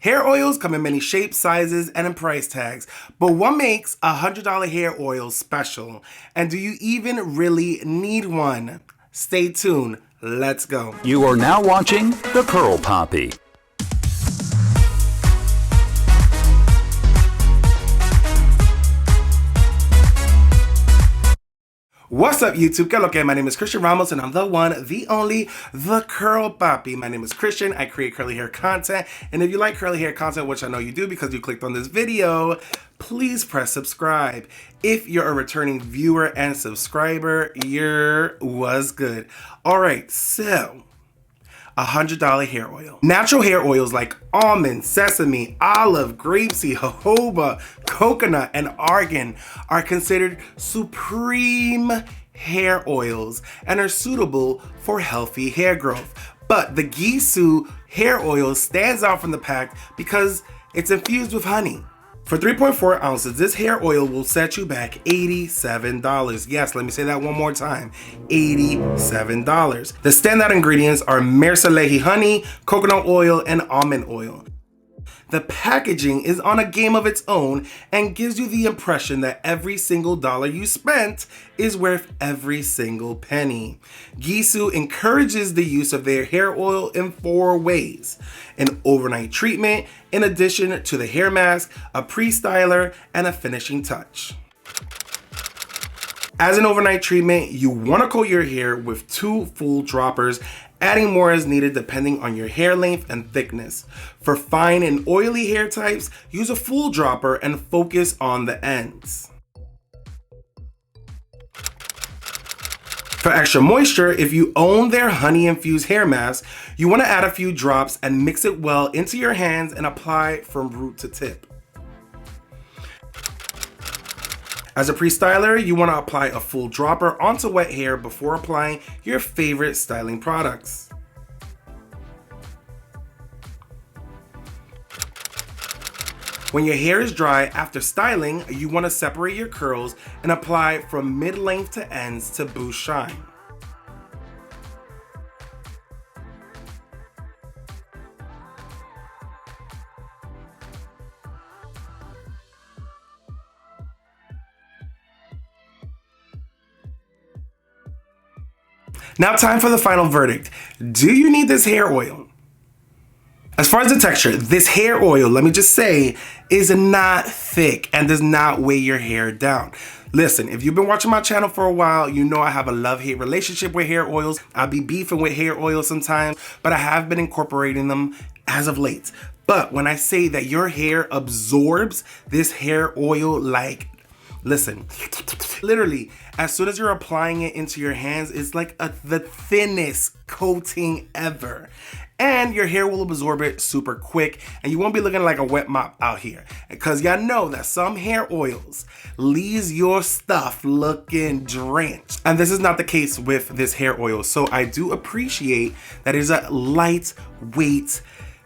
Hair oils come in many shapes, sizes, and in price tags, but what makes a $100 hair oil special? And do you even really need one? Stay tuned, let's go. You are now watching The Curl Poppy. What's up, YouTube? ¿Qué lo que? My name is Christian Ramos, and I'm the one, the only, the Curl Papi. My name is Christian. I create curly hair content, and if you like curly hair content, which I know you do because you clicked on this video, please press subscribe. If you're a returning viewer and subscriber, you're was good. All right, so $100 hair oil. Natural hair oils like almond, sesame, olive, grapeseed, jojoba, coconut, and argan are considered supreme hair oils and are suitable for healthy hair growth. But the Gisou hair oil stands out from the pack because it's infused with honey. For 3.4 ounces, this hair oil will set you back $87. Yes, let me say that one more time, $87. The standout ingredients are Mercelehi honey, coconut oil, and almond oil. The packaging is on a game of its own and gives you the impression that every single dollar you spent is worth every single penny. Gisou encourages the use of their hair oil in 4 ways: an overnight treatment, in addition to the hair mask, a pre-styler, and a finishing touch. As an overnight treatment, you want to coat your hair with 2 full droppers, adding more as needed depending on your hair length and thickness. For fine and oily hair types, use a full dropper and focus on the ends. For extra moisture, if you own their honey-infused hair mask, you want to add a few drops and mix it well into your hands and apply from root to tip. As a pre-styler, you want to apply a full dropper onto wet hair before applying your favorite styling products. When your hair is dry after styling, you want to separate your curls and apply from mid-length to ends to boost shine. Now time for the final verdict. Do you need this hair oil? As far as the texture, this hair oil, let me just say, is not thick and does not weigh your hair down. Listen, if you've been watching my channel for a while, you know I have a love-hate relationship with hair oils. I'll be beefing with hair oils sometimes, but I have been incorporating them as of late. But when I say that your hair absorbs this hair oil like, listen, literally, as soon as you're applying it into your hands, it's like the thinnest coating ever. And your hair will absorb it super quick, and you won't be looking like a wet mop out here. Because y'all know that some hair oils leaves your stuff looking drenched. And this is not the case with this hair oil. So I do appreciate that it's a lightweight,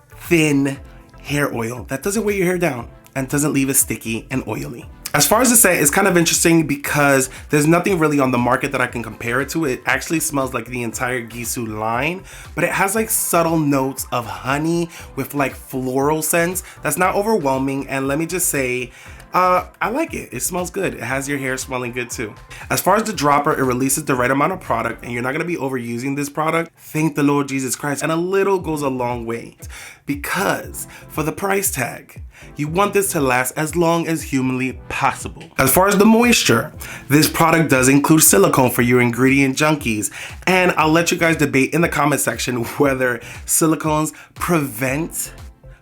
thin hair oil that doesn't weigh your hair down and doesn't leave it sticky and oily. As far as the scent, it's kind of interesting because there's nothing really on the market that I can compare it to. It actually smells like the entire Gisou line, but it has like subtle notes of honey with like floral scents. That's not overwhelming, and let me just say, I like it. It smells good. It has your hair smelling good too. As far as the dropper, it releases the right amount of product, and you're not gonna be overusing this product. Thank the Lord Jesus Christ. And a little goes a long way, because for the price tag, you want this to last as long as humanly possible. As far as the moisture, this product does include silicone for your ingredient junkies, and I'll let you guys debate in the comment section whether silicones prevent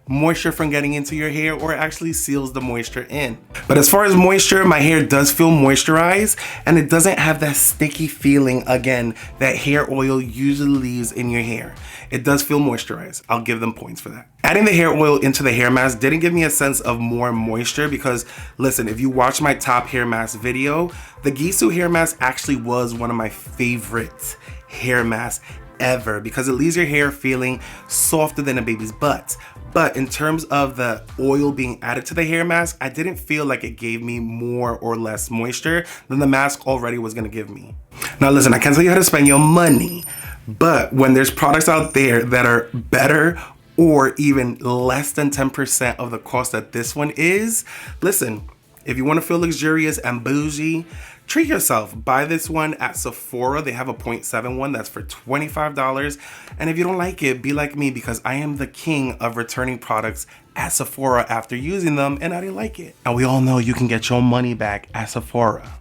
moisture from getting into your hair or actually seals the moisture in. But as far as moisture, my hair does feel moisturized, and it doesn't have that sticky feeling again that hair oil usually leaves in your hair. It does feel moisturized. I'll give them points for that. Adding the hair oil into the hair mask didn't give me a sense of more moisture because, listen, if you watch my top hair mask video, the Gisou hair mask actually was one of my favorite hair masks ever because it leaves your hair feeling softer than a baby's butt. But in terms of the oil being added to the hair mask, I didn't feel like it gave me more or less moisture than the mask already was gonna give me. Now listen, I can't tell you how to spend your money, but when there's products out there that are better or even less than 10% of the cost that this one is, listen, if you want to feel luxurious and bougie, treat yourself. Buy this one at Sephora. They have a 0.7 that's for $25. And if you don't like it, be like me, because I am the king of returning products at Sephora after using them and I didn't like it. And we all know you can get your money back at Sephora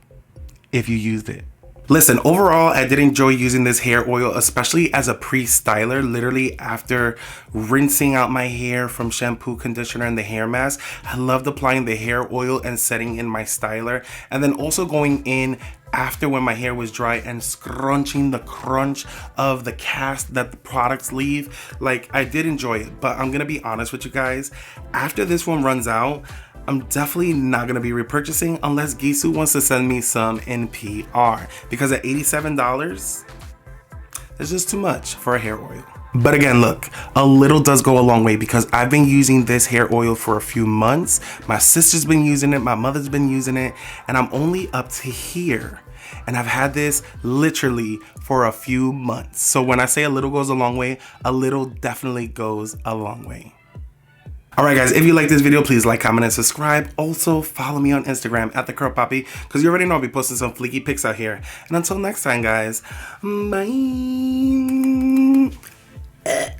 if you used it. Listen, overall, I did enjoy using this hair oil, especially as a pre-styler. Literally after rinsing out my hair from shampoo, conditioner, and the hair mask, I loved applying the hair oil and setting in my styler. And then also going in after when my hair was dry and scrunching the crunch of the cast that the products leave. Like, I did enjoy it, but I'm gonna be honest with you guys. After this one runs out, I'm definitely not going to be repurchasing unless Gisou wants to send me some in PR, because at $87, that's just too much for a hair oil. But again, look, a little does go a long way, because I've been using this hair oil for a few months. My sister's been using it, my mother's been using it, and I'm only up to here. And I've had this literally for a few months. So when I say a little goes a long way, a little definitely goes a long way. Alright guys, if you like this video, please like, comment, and subscribe. Also, follow me on Instagram at thecurlpapi, because you already know I'll be posting some fleeky pics out here. And until next time, guys, bye.